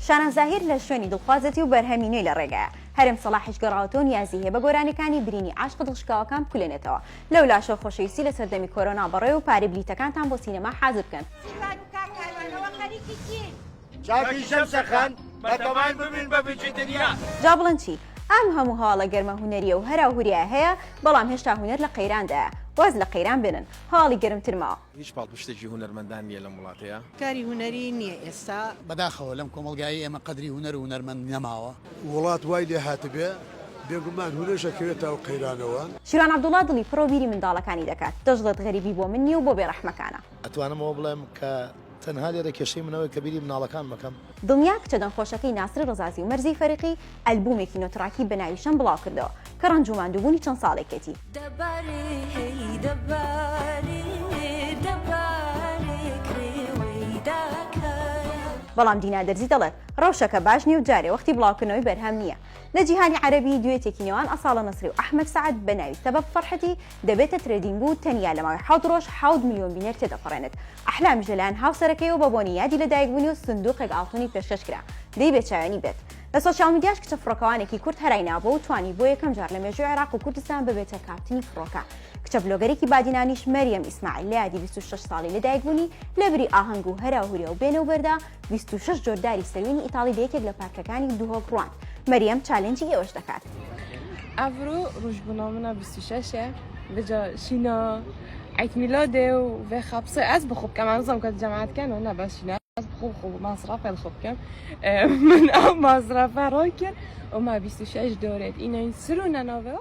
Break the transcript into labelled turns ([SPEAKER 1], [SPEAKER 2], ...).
[SPEAKER 1] شانە زاهیر لە شوێنی دڵخوازەتی و بەرهەمینەی لە ڕێگایە هەرم سەڵاحیش گەڕاوەتۆ نیازی هەیە بە گۆرانەکانی برینی عاشق دڵشکاوەکان بکولێنێتەوە لەو لاشە خۆشەویستی لە سەردەمی کۆرۆنا بەڕێ و پارێ بلیتەکانتان بۆ سینەما حازر بکەن.
[SPEAKER 2] چاکی شەمسەخان بەتەمان ببین بە بچیتنیا.
[SPEAKER 1] جا بڵێن چی؟ ئەم هەموو هەواڵە گەرمە هونەریە و هەراهوریە هەیە بەڵام هێشتا هونەر لە قەیراندایە. واز لە قەیران بنن هەواڵی گەرمترمەوە.
[SPEAKER 3] هیچ پاڵپشتێکی هونەرمەندان نییە لە وڵاتەیە.
[SPEAKER 4] کاری هونەری نییە ئێستا
[SPEAKER 5] بەداخەوە لەم کۆمەلگایی ئێمە قەدری هونەر و هونەرمەند نەماوە.
[SPEAKER 6] وڵات وای لێ هاتبێ بێگومان هونەشەکەوێتەوە قەیرانەوە.
[SPEAKER 1] شیران عەبدوڵڵا دڵی پڕۆ بیری منداڵەکانی دەکات. دەژڵێت غەریبی بۆ من نییە و بۆ بێڕەحمەکانە.
[SPEAKER 3] ئەتوانمەوە بڵێم کە تەنها لێرە کێشەی منەوەی کە بیری مناڵەکان مەکەم.
[SPEAKER 1] دڵنیا کچە دەنگخۆشەکەی ناسر ڕەزازی و مەرزی فەریقی ئەلبومێکی نۆتراکی بە ناوی شەم بڵاو کردەوە کە ڕەنجوماندووبوونی چەند ساڵێکێتی. بەڵام دینا دەرزی دەڵێت ڕەوشەکە باش نیە و جارێ وەختی بڵاوکردنەوەی بەرهەم نییە. لە جیهانی عەرەبی دوێتێکی نێوان ئەساڵە نەسری و ئەحمەد سەعەد بە ناوی سەبەب فەرحەتی دەبێتە ترێدینگ و تەنیا لە ماوەی 7 ڕۆژ 7 میلیۆن بینەر تێدەپەڕێنێت. ئەحلام ژەلان هاوسەرەکەیەوە بە بۆنی یادی لەدایکبوونی و سندوقێک ئاڵتونی پێشکەش کرا دەی بێچاوێنی بێت. لە سۆشیال میدیاش کچە فڕۆکەوانێکی کورد هەرای نابۆ و توانی بۆ یەکەم جار لە مێژووی عێراق و کوردستان ببێتە کاپتنی فڕۆکە. کچە بلۆگەرێکی بادینانیش مەریەم ئیسماعیل لە یادی 26 ساڵی لەدایکبوونی لە بری ئاهەنگ و هەراهوریە و بێنەوبەردا 26 جۆرداری سەروینی ئیتاڵی لە یەکێک لە پارکەکانی دوهۆک ڕوان. مەریەم چالێنجی ئێوەش دەکات.
[SPEAKER 7] ئەڤرۆ ڕۆژبوونا منە 26ە بجا شینا عید میلادێ و vê xapsê ez bixwe bikem ez zam ket cemaetken ne bes şîna ez bixwe masrafê dixwe bikem min ew masrafe rakir û me 26 dorê înên sir û nenavê